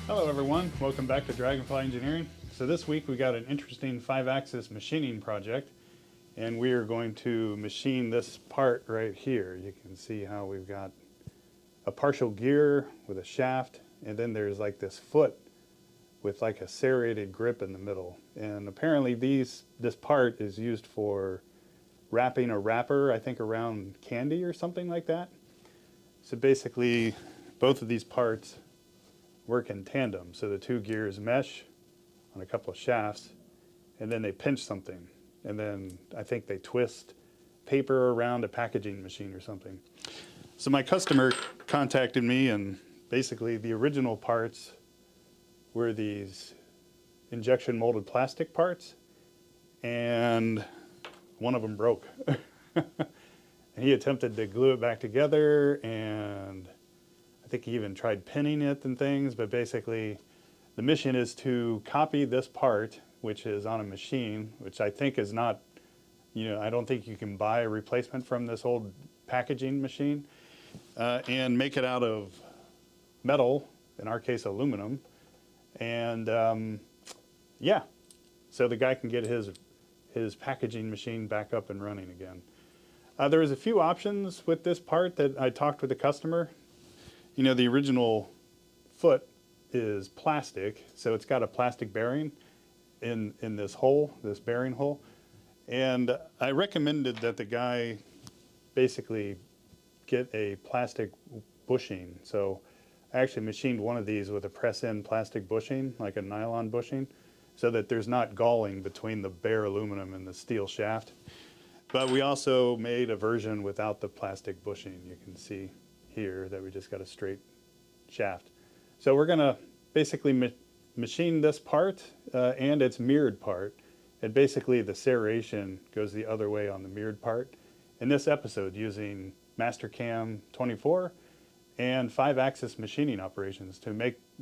Hello everyone, welcome back to Dragonfly Engineering. So this week we got an interesting 5-axis machining project, and we are going to machine this part right here. You can see how we've got a partial gear with a shaft, and then there's like this foot with like a serrated grip in the middle. And apparently this part is used for wrapping a wrapper, I think around candy or something like that. So basically both of these parts work in tandem. So the two gears mesh on a couple of shafts, and then they pinch something. And then I think they twist paper around a packaging machine or something. So my customer contacted me, and basically the original parts were these injection molded plastic parts, and one of them broke. And he attempted to glue it back together, and I think he even tried pinning it and things, but basically the mission is to copy this part, which is on a machine, which I think is not, I don't think you can buy a replacement from this old packaging machine, and make it out of metal, in our case aluminum, and yeah, so the guy can get his packaging machine back up and running again. There was a few options with this part that I talked with the customer. The original foot is plastic, so it's got a plastic bearing in this hole, this bearing hole. And I recommended that the guy basically get a plastic bushing. So I actually machined one of these with a press-in plastic bushing, like a nylon bushing, so that there's not galling between the bare aluminum and the steel shaft. But we also made a version without the plastic bushing. You can see here that we just got a straight shaft. So we're going to basically machine this part and its mirrored part, and basically the serration goes the other way on the mirrored part in this episode using MasterCAM 24 and 5-axis machining operations to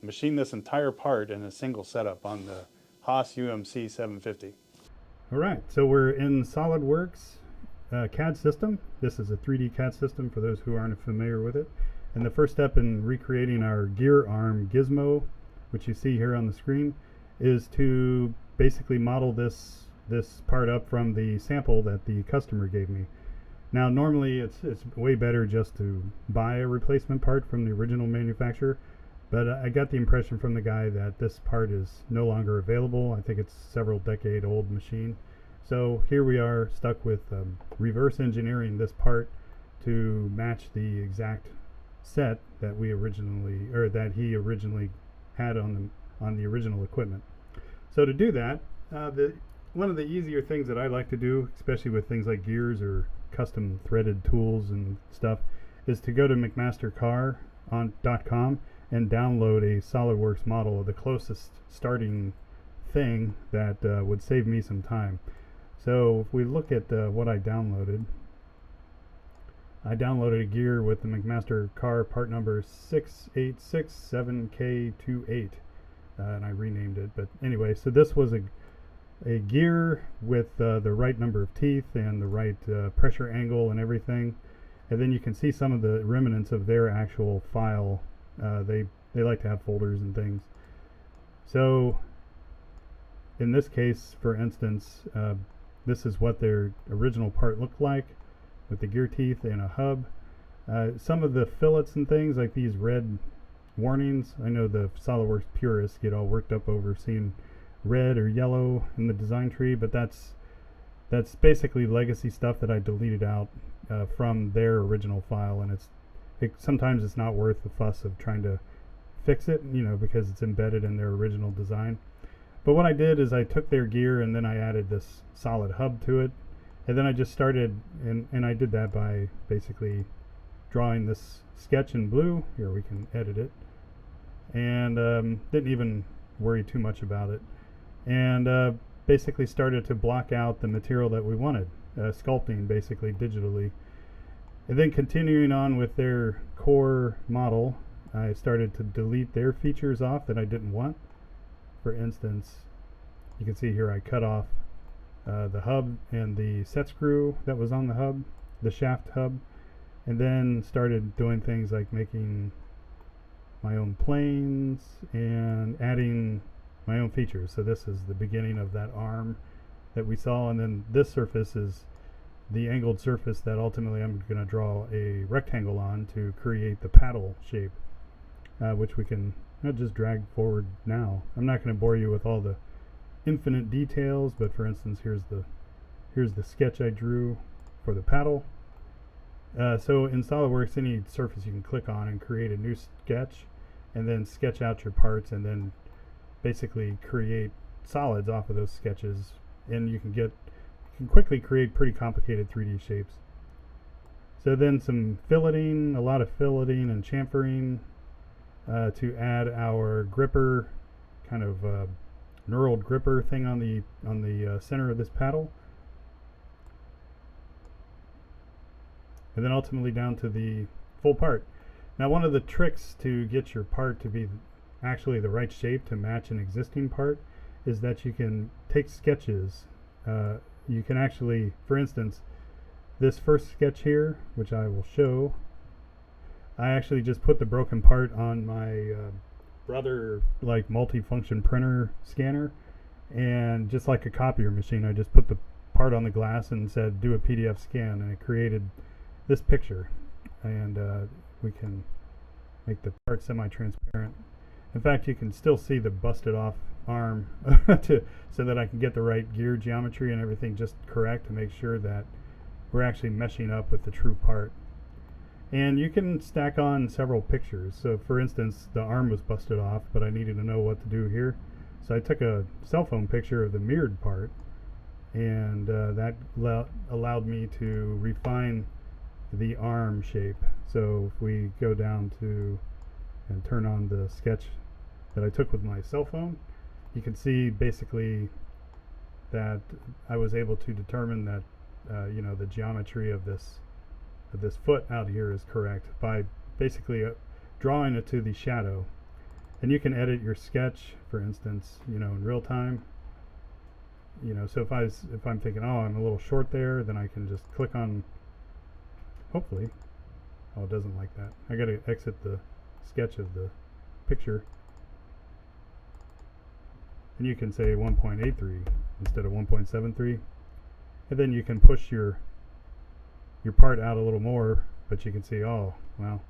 machine this entire part in a single setup on the Haas UMC750. All right, so we're in Solidworks CAD system. This is a 3D CAD system for those who aren't familiar with it. And the first step in recreating our gear arm gizmo, which you see here on the screen, is to basically model this part up from the sample that the customer gave me. Now normally it's way better just to buy a replacement part from the original manufacturer, but I got the impression from the guy that this part is no longer available. I think it's several decade old machine. So here we are stuck with reverse engineering this part to match the exact set that he originally had on the original equipment. So to do that, one of the easier things that I like to do, especially with things like gears or custom threaded tools and stuff, is to go to McMasterCAR.com and download a SolidWorks model of the closest starting thing that would save me some time. So if we look at what I downloaded a gear with the McMasterCAR part number 6867K28, and I renamed it. But anyway, so this was a gear with the right number of teeth and the right pressure angle and everything. And then you can see some of the remnants of their actual file. They like to have folders and things. So in this case, for instance, this is what their original part looked like, with the gear teeth and a hub. Some of the fillets and things, like these red warnings, I know the SolidWorks purists get all worked up over seeing red or yellow in the design tree, but that's basically legacy stuff that I deleted out from their original file, and sometimes it's not worth the fuss of trying to fix it, because it's embedded in their original design. But what I did is I took their gear and then I added this solid hub to it, and then I just started, and I did that by basically drawing this sketch in blue. Here, we can edit it, and didn't even worry too much about it, and basically started to block out the material that we wanted, sculpting basically digitally. And then continuing on with their core model, I started to delete their features off that I didn't want. For instance, you can see here I cut off the hub and the set screw that was on the hub, the shaft hub, and then started doing things like making my own planes and adding my own features. So this is the beginning of that arm that we saw, and then this surface is the angled surface that ultimately I'm going to draw a rectangle on to create the paddle shape, which we can just drag forward now. I'm not going to bore you with all the infinite details, but for instance, here's the sketch I drew for the paddle. So in SolidWorks, any surface you can click on and create a new sketch, and then sketch out your parts, and then basically create solids off of those sketches, and you can quickly create pretty complicated 3D shapes. So then some filleting, a lot of filleting and chamfering to add our gripper, kind of knurled gripper thing on the center of this paddle. And then ultimately down to the full part. Now, one of the tricks to get your part to be actually the right shape to match an existing part is that you can take sketches. You can actually, for instance, this first sketch here, which I will show, I actually just put the broken part on my Brother like multi-function printer scanner, and just like a copier machine, I just put the part on the glass and said do a PDF scan, and it created this picture. And we can make the part semi-transparent. In fact, you can still see the busted off arm so that I can get the right gear geometry and everything just correct to make sure that we're actually meshing up with the true part. And you can stack on several pictures. So for instance, the arm was busted off, but I needed to know what to do here. So I took a cell phone picture of the mirrored part, and that allowed me to refine the arm shape. So if we go down to and turn on the sketch that I took with my cell phone, you can see basically that I was able to determine that you know, the geometry of this foot out here is correct by basically drawing it to the shadow. And you can edit your sketch, for instance, you know, in real time. You know, so if I'm thinking, oh, I'm a little short there, then I can just click on, hopefully, oh, it doesn't like that. I gotta exit the sketch of the picture. And you can say 1.83 instead of 1.73. And then you can push your part out a little more, but you can see, oh, well,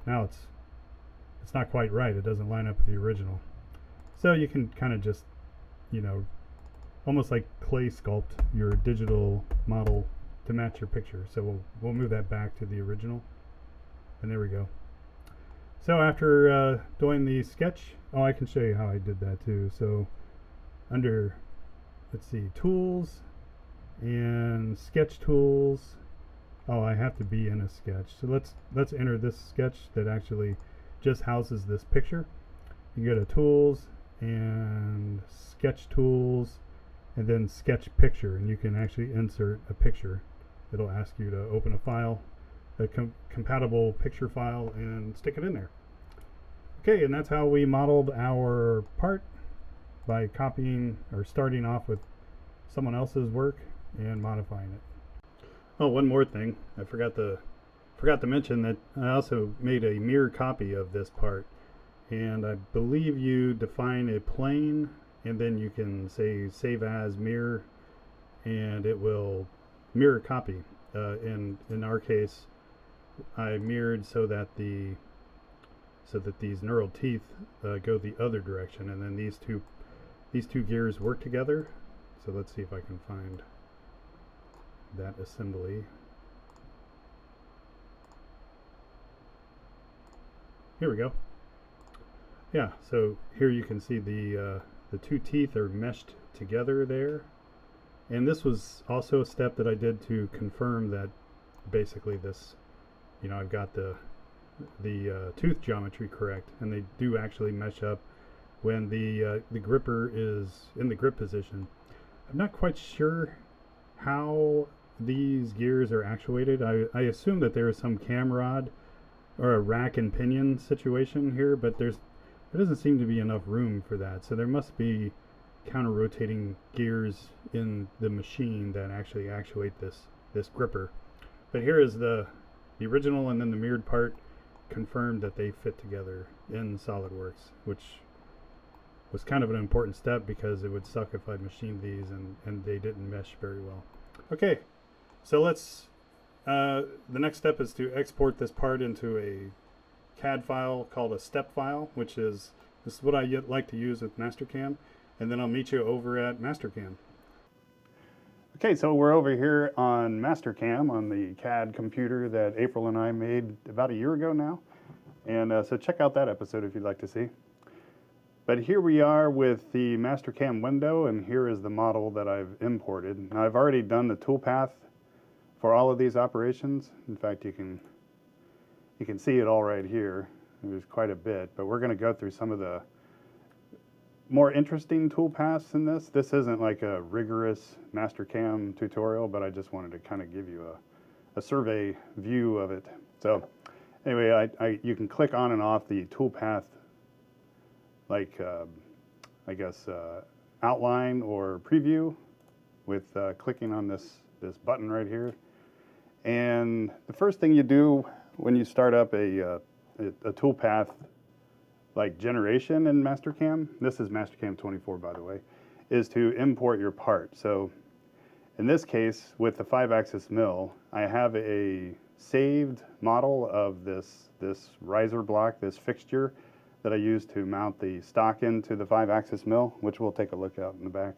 now it's not quite right. It doesn't line up with the original. So you can kind of just, you know, almost like clay sculpt your digital model to match your picture. So we'll move that back to the original, and there we go. So after doing the sketch, oh, I can show you how I did that too. So under, let's see, tools and sketch tools. Oh, I have to be in a sketch. So let's enter this sketch that actually just houses this picture. You go to tools and sketch tools, and then sketch picture, and you can actually insert a picture. It'll ask you to open a file, a compatible picture file, and stick it in there. Okay, and that's how we modeled our part, by copying or starting off with someone else's work and modifying it. Oh, one more thing. I forgot to mention that I also made a mirror copy of this part, and I believe you define a plane, and then you can say save as mirror, and it will mirror copy. In our case, I mirrored so that these knurled teeth go the other direction, and then these two gears work together. So let's see if I can find that assembly. Here we go. Yeah, so here you can see the two teeth are meshed together there. And this was also a step that I did to confirm that basically this, you know, I've got the tooth geometry correct, and they do actually mesh up when the gripper is in the grip position. I'm not quite sure how these gears are actuated. I assume that there is some cam rod or a rack and pinion situation here, but there doesn't seem to be enough room for that. So there must be counter-rotating gears in the machine that actually actuate this gripper. But here is the original and then the mirrored part confirmed that they fit together in SolidWorks, which was kind of an important step because it would suck if I machined these and they didn't mesh very well. Okay, so let's, the next step is to export this part into a CAD file called a step file, which is, this is what I like to use with MasterCAM, and then I'll meet you over at MasterCAM. Okay, so we're over here on MasterCAM on the CAD computer that April and I made about a year ago now. And so check out that episode if you'd like to see. But here we are with the MasterCAM window, and here is the model that I've imported. Now I've already done the toolpath for all of these operations. In fact, you can see it all right here. There's quite a bit, but we're going to go through some of the more interesting toolpaths in this. This isn't like a rigorous MasterCAM tutorial, but I just wanted to kind of give you a survey view of it. So anyway, you can click on and off the toolpath, like I guess outline or preview with clicking on this button right here. And the first thing you do when you start up a toolpath like generation in MasterCAM, this is MasterCAM 24 by the way, is to import your part. So in this case with the 5-axis mill, I have a saved model of this riser block, this fixture that I use to mount the stock into the 5-axis mill, which we'll take a look at in the back.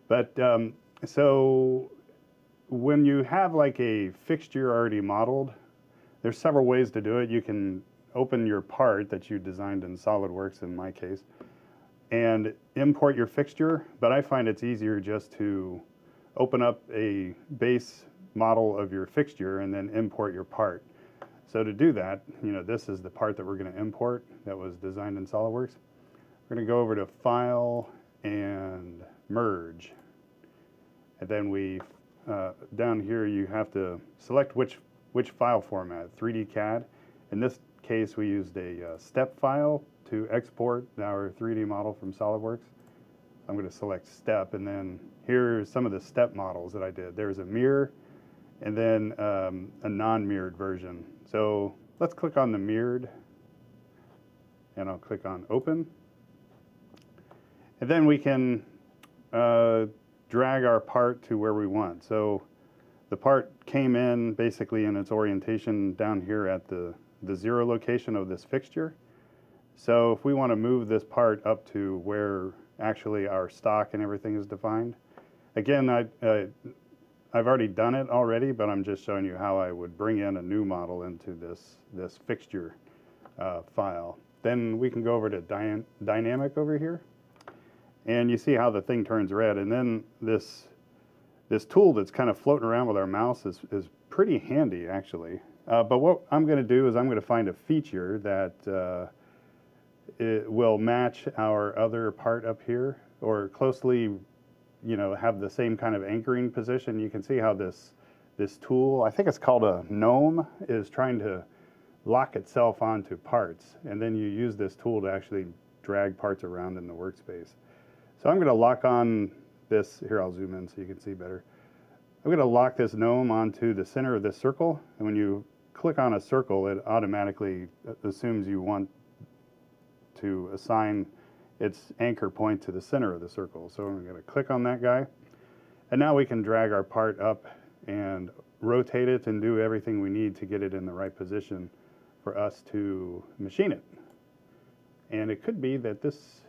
But so when you have like a fixture already modeled, there's several ways to do it. You can open your part that you designed in SolidWorks in my case and import your fixture, but I find it's easier just to open up a base model of your fixture and then import your part. So to do that, this is the part that we're going to import that was designed in SolidWorks. We're going to go over to File and Merge. And then we, down here, you have to select which file format, 3D CAD. In this case, we used a step file to export our 3D model from SolidWorks. I'm going to select step, and then here's some of the step models that I did. There's a mirror, and then a non-mirrored version. So let's click on the mirrored, and I'll click on open. And then we can drag our part to where we want. So the part came in basically in its orientation down here at the 0 location of this fixture. So if we want to move this part up to where actually our stock and everything is defined, again, I've already done it already, but I'm just showing you how I would bring in a new model into this fixture file. Then we can go over to dynamic over here, and you see how the thing turns red. And then this tool that's kind of floating around with our mouse is pretty handy actually. But what I'm going to do is I'm going to find a feature that it will match our other part up here, or closely have the same kind of anchoring position. You can see how this tool, I think it's called a gnome, is trying to lock itself onto parts, and then you use this tool to actually drag parts around in the workspace. So I'm going to lock on this, here I'll zoom in so you can see better. I'm going to lock this gnome onto the center of this circle, and when you click on a circle, it automatically assumes you want to assign its anchor point to the center of the circle. So I'm going to click on that guy, and now we can drag our part up and rotate it and do everything we need to get it in the right position for us to machine it. And it could be that this,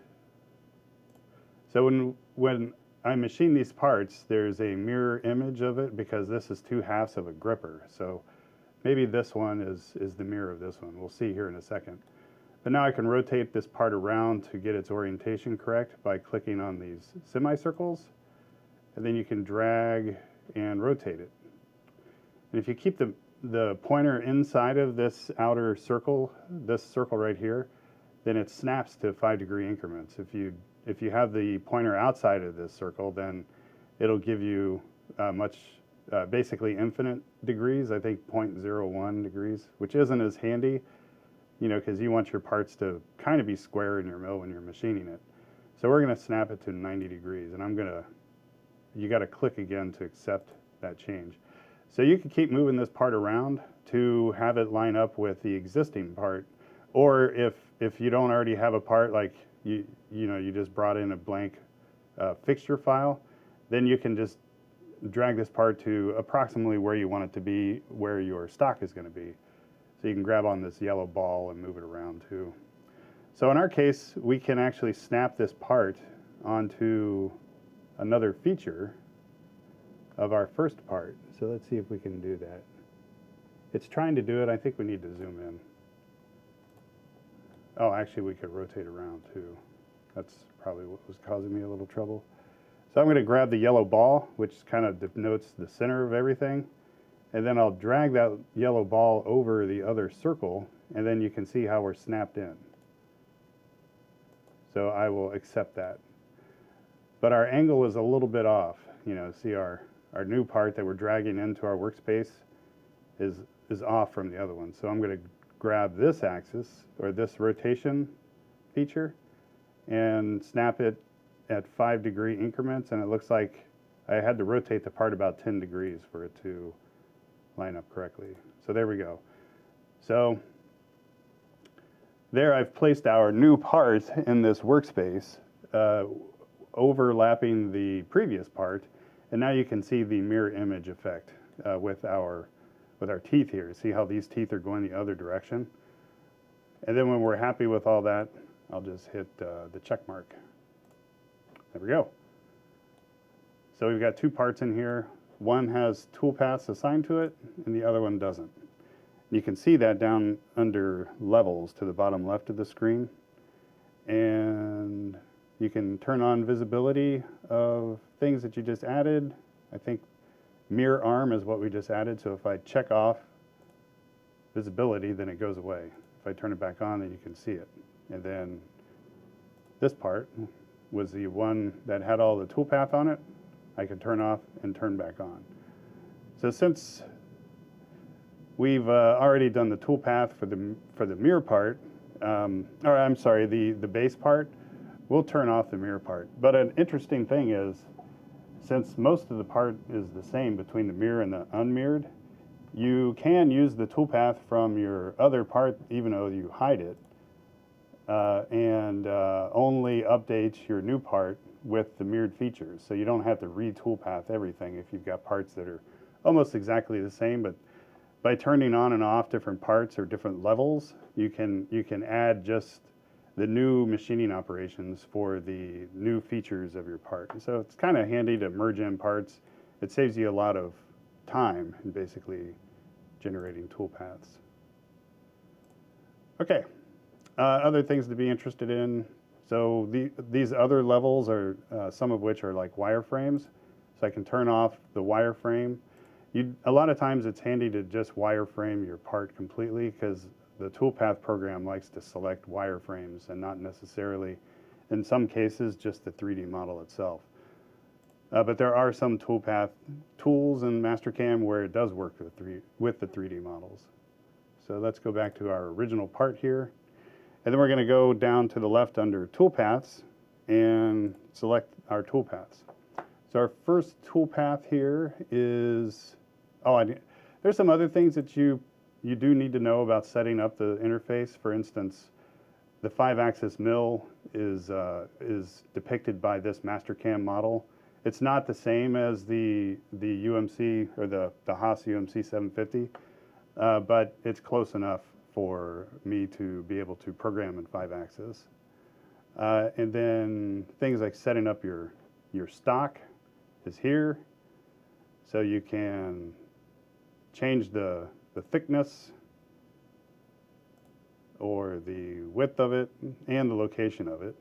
so when I machine these parts, there's a mirror image of it because this is 2/2 of a gripper. So maybe this one is the mirror of this one. We'll see here in a second. But now I can rotate this part around to get its orientation correct by clicking on these semicircles, and then you can drag and rotate it. And if you keep the pointer inside of this outer circle, this circle right here, then it snaps to 5-degree increments. If you have the pointer outside of this circle, then it'll give you basically infinite degrees, I think 0.01 degrees, which isn't as handy, because you want your parts to kind of be square in your mill when you're machining it. So we're going to snap it to 90 degrees, and you got to click again to accept that change. So you can keep moving this part around to have it line up with the existing part. Or if you don't already have a part, like you just brought in a blank fixture file, then you can just drag this part to approximately where you want it to be, where your stock is going to be. So you can grab on this yellow ball and move it around too. So in our case, we can actually snap this part onto another feature of our first part. So let's see if we can do that. It's trying to do it. I think we need to zoom in. Oh, actually we could rotate around too. That's probably what was causing me a little trouble. So I'm going to grab the yellow ball, which kind of denotes the center of everything, and then I'll drag that yellow ball over the other circle, and then you can see how we're snapped in. So I will accept that. But our angle is a little bit off. See our new part that we're dragging into our workspace is off from the other one. So I'm going to grab this axis, or this rotation feature, and snap it at 5-degree increments, and it looks like I had to rotate the part about 10 degrees for it to line up correctly. So there we go. So there I've placed our new part in this workspace, overlapping the previous part, and now you can see the mirror image effect with our teeth here. See how these teeth are going the other direction? And then when we're happy with all that, I'll just hit the check mark. There we go. So we've got two parts in here. One has toolpaths assigned to it, and the other one doesn't. You can see that down under levels to the bottom left of the screen. And you can turn on visibility of things that you just added. I think mirror arm is what we just added, so if I check off visibility, then it goes away. If I turn it back on, then you can see it. And then this part was the one that had all the toolpath on it. I could turn off and turn back on. So since we've already done the toolpath for the mirror part, or I'm sorry, the base part, we'll turn off the mirror part. But an interesting thing is, since most of the part is the same between the mirror and the unmirrored, you can use the toolpath from your other part even though you hide it, and only update your new part with the mirrored features. So you don't have to re-toolpath everything if you've got parts that are almost exactly the same, but by turning on and off different parts or different levels, you can add just the new machining operations for the new features of your part. So it's kind of handy to merge in parts. It saves you a lot of time in basically generating toolpaths. Okay, other things to be interested in. So these other levels are, some of which are like wireframes. So I can turn off the wireframe. A lot of times it's handy to just wireframe your part completely, because the toolpath program likes to select wireframes and not necessarily, in some cases, just the 3D model itself. But there are some toolpath tools in MasterCAM where it does work with the 3D models. So let's go back to our original part here. And then we're going to go down to the left under Toolpaths and select our toolpaths. So our first toolpath here is, there's some other things that you do need to know about setting up the interface. For instance, the 5-axis mill is depicted by this MasterCAM model. It's not the same as the UMC or the Haas UMC750, but it's close enough for me to be able to program in 5-axis. And then things like setting up your stock is here. So you can change the thickness or the width of it and the location of it.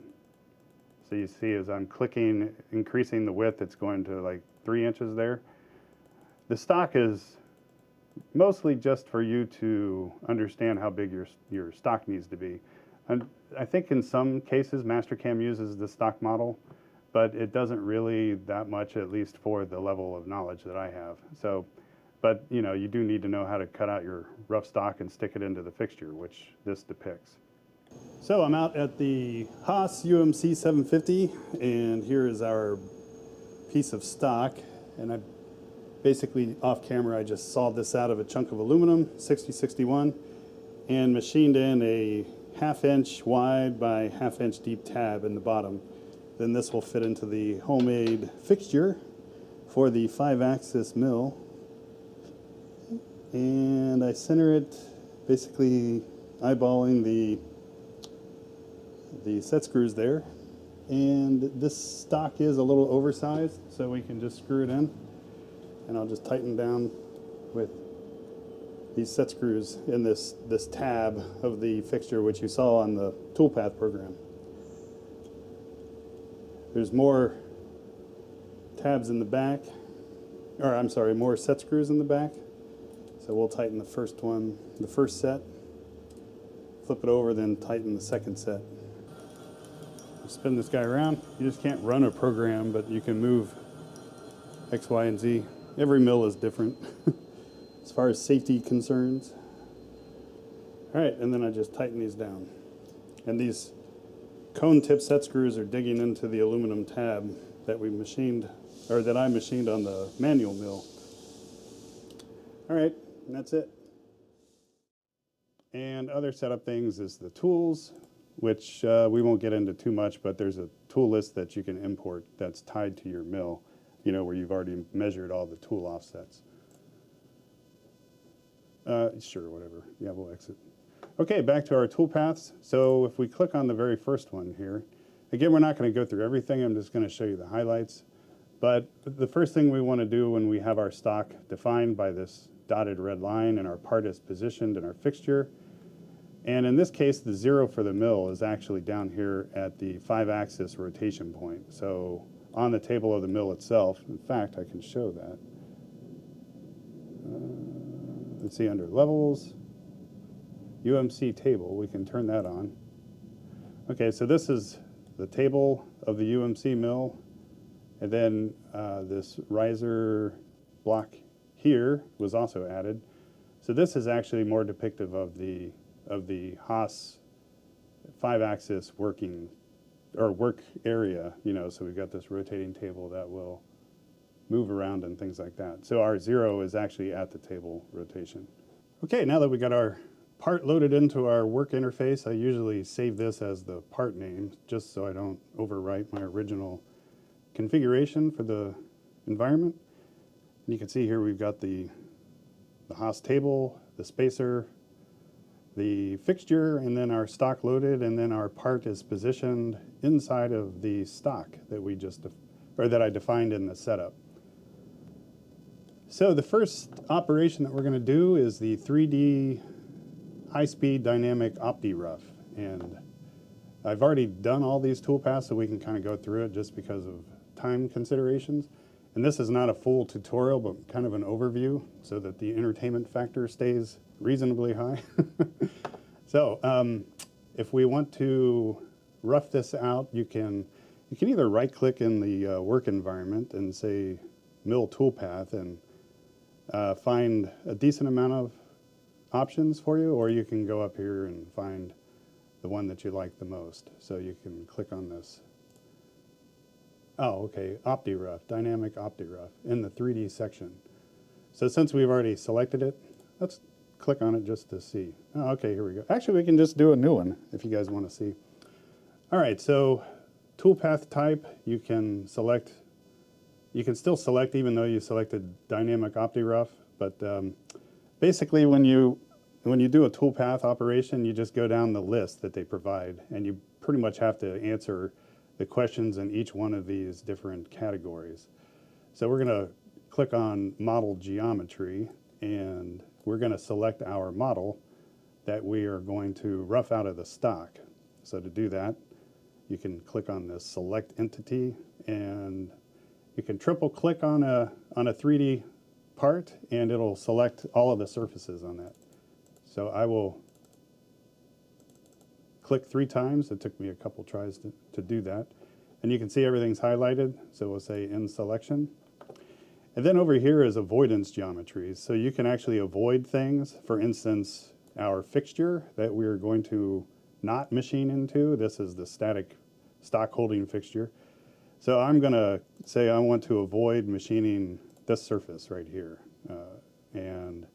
So you see as I'm clicking, increasing the width, it's going to like 3 inches there. The stock is mostly just for you to understand how big your stock needs to be. And I think in some cases MasterCAM uses the stock model, but it doesn't really that much, at least for the level of knowledge that I have. So, but you do need to know how to cut out your rough stock and stick it into the fixture, which this depicts. So I'm out at the Haas UMC750, and here is our piece of stock, and basically off camera I just sawed this out of a chunk of aluminum, 6061, and machined in a 1/2 inch wide by 1/2 inch deep tab in the bottom. Then this will fit into the homemade fixture for the 5-axis mill. And I center it basically eyeballing the set screws there. And this stock is a little oversized, so we can just screw it in. And I'll just tighten down with these set screws in this tab of the fixture, which you saw on the toolpath program. There's more tabs in the back, or I'm sorry, more set screws in the back. So we'll tighten the first one, the first set, flip it over, then tighten the second set. Spin this guy around. You just can't run a program, but you can move X, Y, and Z. Every mill is different as far as safety concerns. All right, and then I just tighten these down. And these cone tip set screws are digging into the aluminum tab that we machined, or that I machined on the manual mill. All right, and that's it. And other setup things is the tools, which we won't get into too much, but there's a tool list that you can import that's tied to your mill, you know, where you've already measured all the tool offsets. Sure, whatever. Yeah, we'll exit. Okay, back to our tool paths. So if we click on the very first one here, again, we're not going to go through everything. I'm just going to show you the highlights. But the first thing we want to do when we have our stock defined by this dotted red line and our part is positioned in our fixture, and in this case, the 0 for the mill is actually down here at the 5-axis rotation point. So on the table of the mill itself, in fact, I can show that. Let's see, under levels, UMC table, we can turn that on. Okay, so this is the table of the UMC mill, and then this riser block here was also added. So this is actually more depictive of the Haas 5-axis working or work area, you know, so we've got this rotating table that will move around and things like that. So our 0 is actually at the table rotation. Okay, now that we got our part loaded into our work interface, I usually save this as the part name just so I don't overwrite my original configuration for the environment. And you can see here we've got the Haas table, the spacer, the fixture, and then our stock loaded, and then our part is positioned inside of the stock that we just, or that I defined in the setup. So the first operation that we're going to do is the 3D high-speed dynamic OptiRough, and I've already done all these toolpaths so we can kind of go through it just because of time considerations. And this is not a full tutorial, but kind of an overview so that the entertainment factor stays reasonably high. So if we want to rough this out, you can either right-click in the work environment and say Mill Toolpath and find a decent amount of options for you, or you can go up here and find the one that you like the most. So you can click on this. Oh, okay, OptiRough, Dynamic OptiRough in the 3D section. So since we've already selected it, let's click on it just to see. Oh, okay, here we go. Actually, we can just do a new one if you guys want to see. All right, so toolpath type, you can select, you can still select even though you selected Dynamic OptiRough, but basically when you do a toolpath operation, you just go down the list that they provide, and you pretty much have to answer the questions in each one of these different categories. So we're going to click on Model Geometry, and we're going to select our model that we are going to rough out of the stock. So to do that, you can click on this Select Entity, and you can triple click on a 3D part, and it'll select all of the surfaces on that. So I will click 3 times. It took me a couple tries to do that. And you can see everything's highlighted. So we'll say in selection. And then over here is avoidance geometries. So you can actually avoid things. For instance, our fixture that we're going to not machine into. This is the static stock holding fixture. So I'm going to say I want to avoid machining this surface right here. And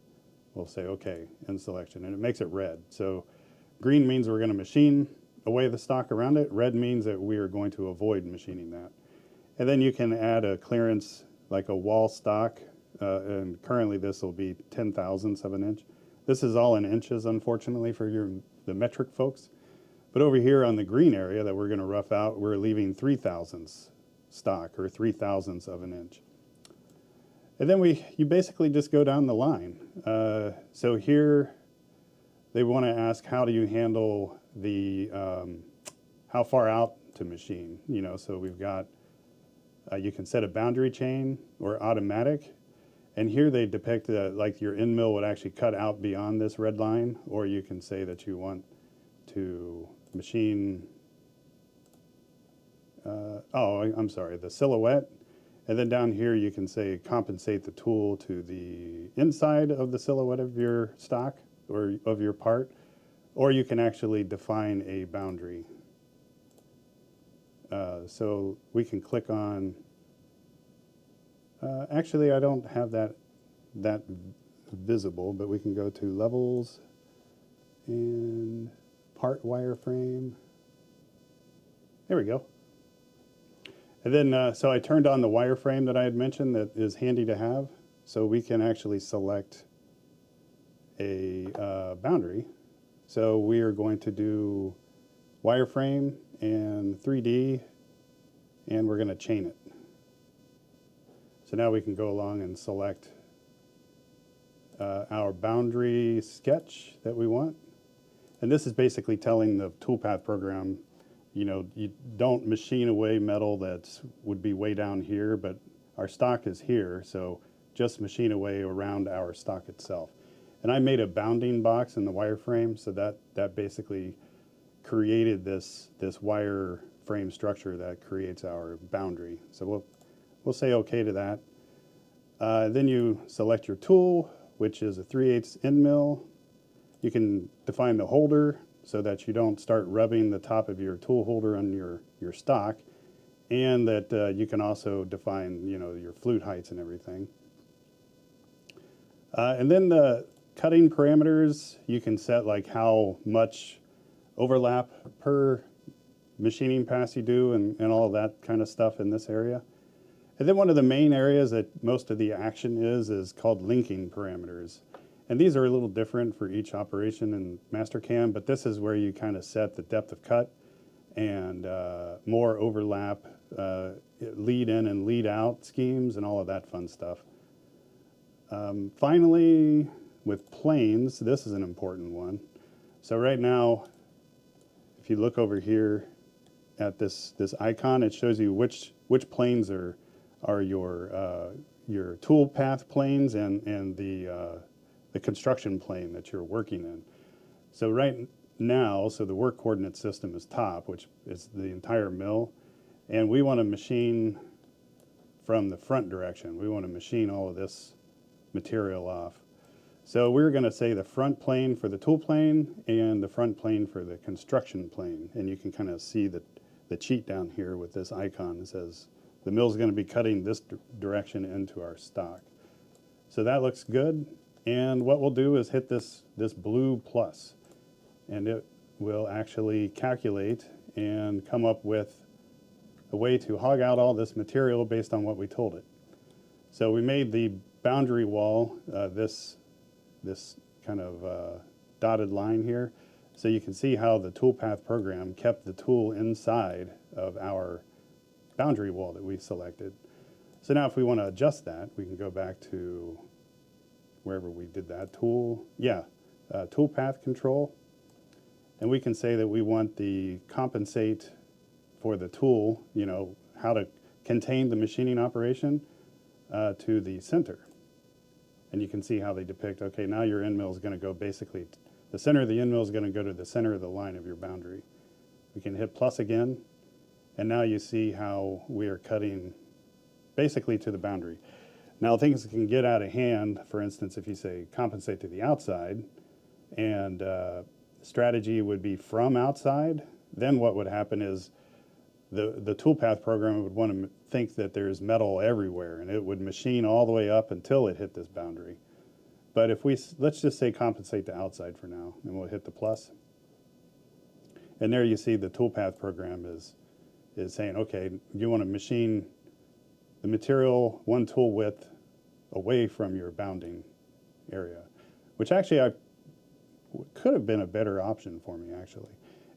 we'll say OK in selection, and it makes it red. So green means we're going to machine away the stock around it. Red means that we are going to avoid machining that. And then you can add a clearance like a wall stock, and currently this will be 10,000ths of an inch. This is all in inches, unfortunately, for the metric folks. But over here on the green area that we're going to rough out, we're leaving 3,000ths stock, or 3,000ths of an inch. And then you basically just go down the line. So here they want to ask, how do you handle the how far out to machine? You know, so we've got you can set a boundary chain or automatic, and here they depict like your end mill would actually cut out beyond this red line, or you can say that you want to machine. I'm sorry, the silhouette. And then down here you can say compensate the tool to the inside of the silhouette of your stock or of your part, or you can actually define a boundary. So we can click on, actually I don't have that visible, but we can go to levels and part wireframe. There we go. And then, so I turned on the wireframe that I had mentioned that is handy to have. So we can actually select a boundary. So we are going to do wireframe and 3D, and we're going to chain it. So now we can go along and select our boundary sketch that we want. And this is basically telling the toolpath program, you know, you don't machine away metal that would be way down here, but our stock is here, so just machine away around our stock itself. And I made a bounding box in the wireframe, so that basically created this wireframe structure that creates our boundary. So we'll say OK to that. Then you select your tool, which is a 3/8 end mill. You can define the holder so that you don't start rubbing the top of your tool holder on your stock, and that you can also define, you know, your flute heights and everything. And then the cutting parameters, you can set like how much overlap per machining pass you do and all of that kind of stuff in this area. And then one of the main areas that most of the action is called linking parameters. And these are a little different for each operation in MasterCAM, but this is where you kind of set the depth of cut and more overlap, lead in and lead out schemes and all of that fun stuff. Finally, with planes, this is an important one. So right now, if you look over here at this icon, it shows you which planes are your tool path planes and the construction plane that you're working in. So right now, so the work coordinate system is top, which is the entire mill, and we want to machine from the front direction. We want to machine all of this material off. So we're going to say the front plane for the tool plane and the front plane for the construction plane, and you can kind of see the cheat down here with this icon that says the mill's going to be cutting this direction into our stock. So that looks good. And what we'll do is hit this blue plus, and it will actually calculate and come up with a way to hog out all this material based on what we told it. So we made the boundary wall this kind of dotted line here, so you can see how the toolpath program kept the tool inside of our boundary wall that we selected. So now if we want to adjust that, we can go back to wherever we did that tool path control, and we can say that we want the compensate for the tool, you know, how to contain the machining operation to the center. And you can see how they depict, okay, now your end mill is going to go basically, the center of the end mill is going to go to the center of the line of your boundary. We can hit plus again, and now you see how we are cutting basically to the boundary. Now things can get out of hand. For instance, if you say compensate to the outside, and strategy would be from outside, then what would happen is the toolpath program would want to think that there's metal everywhere, and it would machine all the way up until it hit this boundary. But if let's just say compensate the outside for now, and we'll hit the plus. And there you see the toolpath program is saying, okay, you want to machine the material one tool width away from your bounding area, which actually could have been a better option for me, actually.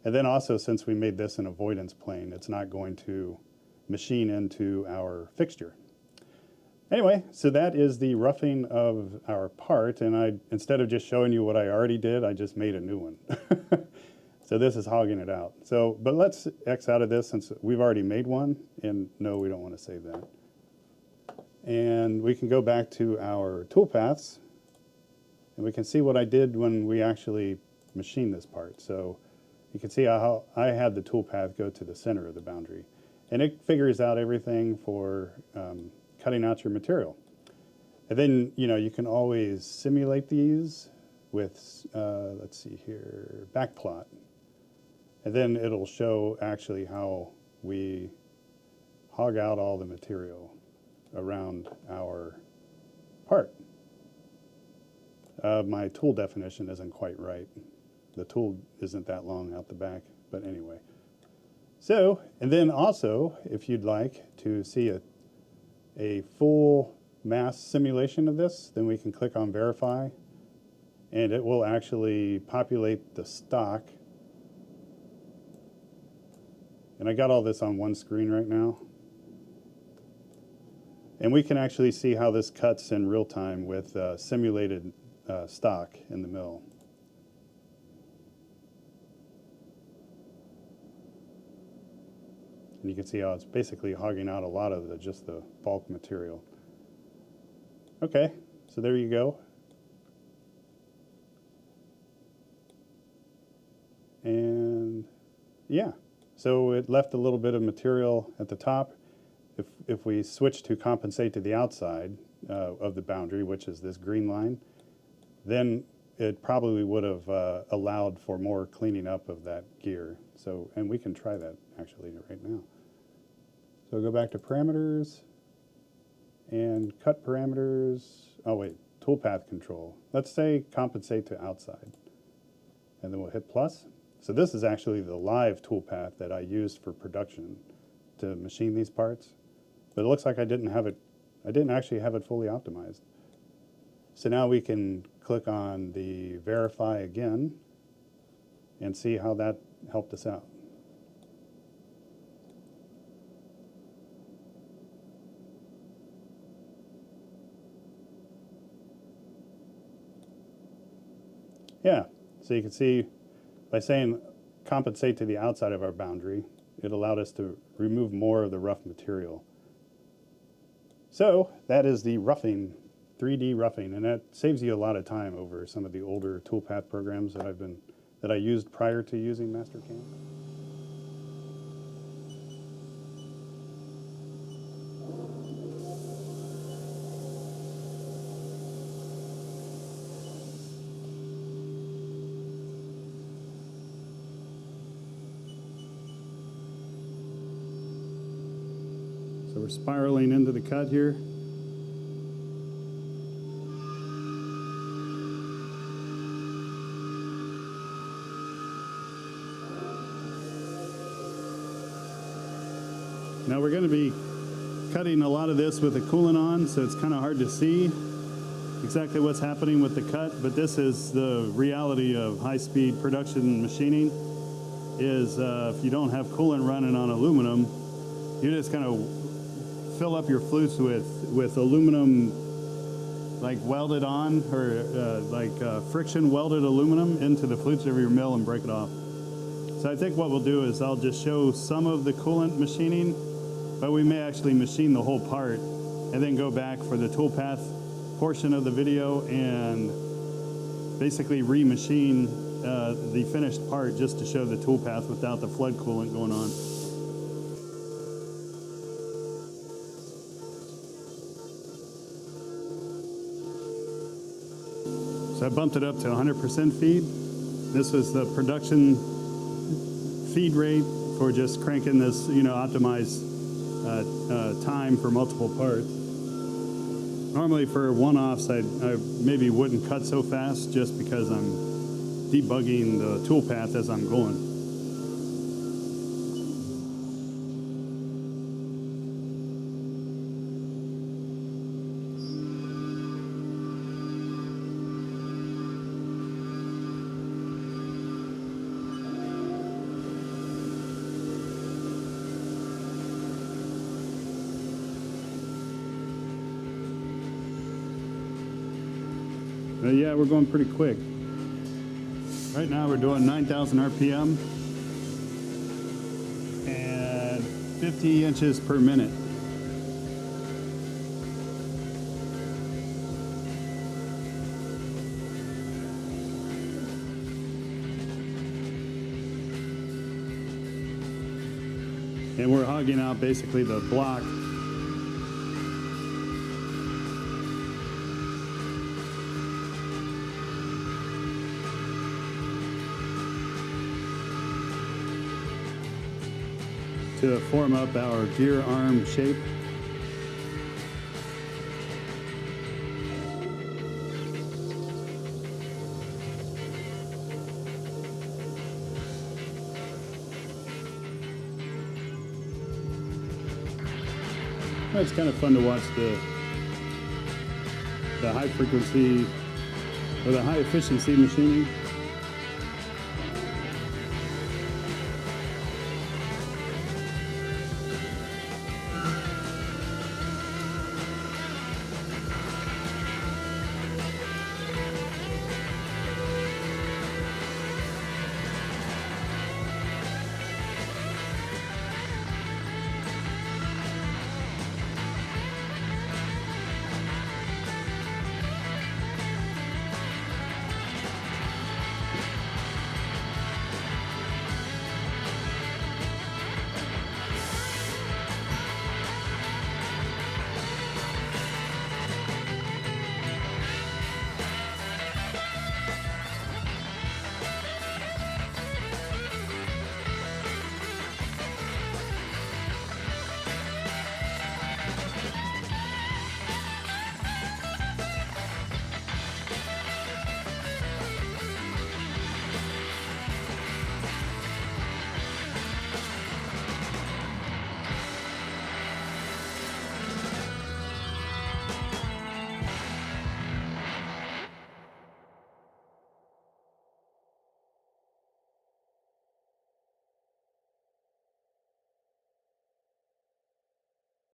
And then also, since we made this an avoidance plane, it's not going to machine into our fixture. Anyway, so that is the roughing of our part, and instead of just showing you what I already did, I just made a new one. So this is hogging it out. So, but let's X out of this since we've already made one, and no, we don't want to save that. And we can go back to our toolpaths, and we can see what I did when we actually machined this part. So you can see how I had the toolpath go to the center of the boundary. And it figures out everything for cutting out your material. And then, you can always simulate these with, let's see here, backplot. And then it'll show actually how we hog out all the material around our part. My tool definition isn't quite right. The tool isn't that long out the back, but anyway. So, and then also, if you'd like to see a full mass simulation of this, then we can click on Verify, and it will actually populate the stock. And I got all this on one screen right now. And we can actually see how this cuts in real time with simulated stock in the mill. And you can see how it's basically hogging out a lot of just the bulk material. Okay, so there you go. And yeah, so it left a little bit of material at the top. If we switch to compensate to the outside of the boundary, which is this green line, then it probably would have allowed for more cleaning up of that gear. So, and we can try that actually right now. So go back to parameters and cut parameters. Oh wait, toolpath control. Let's say compensate to outside. And then we'll hit plus. So this is actually the live toolpath that I used for production to machine these parts. But it looks like I didn't actually have it fully optimized. So now we can click on the verify again and see how that helped us out. Yeah, so you can see by saying compensate to the outside of our boundary, it allowed us to remove more of the rough material. So that is the roughing, 3D roughing, and that saves you a lot of time over some of the older toolpath programs that I used prior to using MasterCAM. So we're spiraling into the cut here. Now we're going to be cutting a lot of this with the coolant on, so it's kind of hard to see exactly what's happening with the cut, but this is the reality of high-speed production machining, is if you don't have coolant running on aluminum, you're just going to fill up your flutes with aluminum, like welded on, or friction welded aluminum into the flutes of your mill and break it off. So I think what we'll do is I'll just show some of the coolant machining, but we may actually machine the whole part and then go back for the toolpath portion of the video and basically remachine the finished part just to show the toolpath without the flood coolant going on. So I bumped it up to 100% feed. This was the production feed rate for just cranking this, you know, optimized time for multiple parts. Normally for one-offs, I maybe wouldn't cut so fast just because I'm debugging the toolpath as I'm going. Yeah, we're going pretty quick. Right now we're doing 9,000 RPM and 50 inches per minute. And we're hogging out basically the block . To form up our gear arm shape. It's kind of fun to watch the high frequency or the high efficiency machining.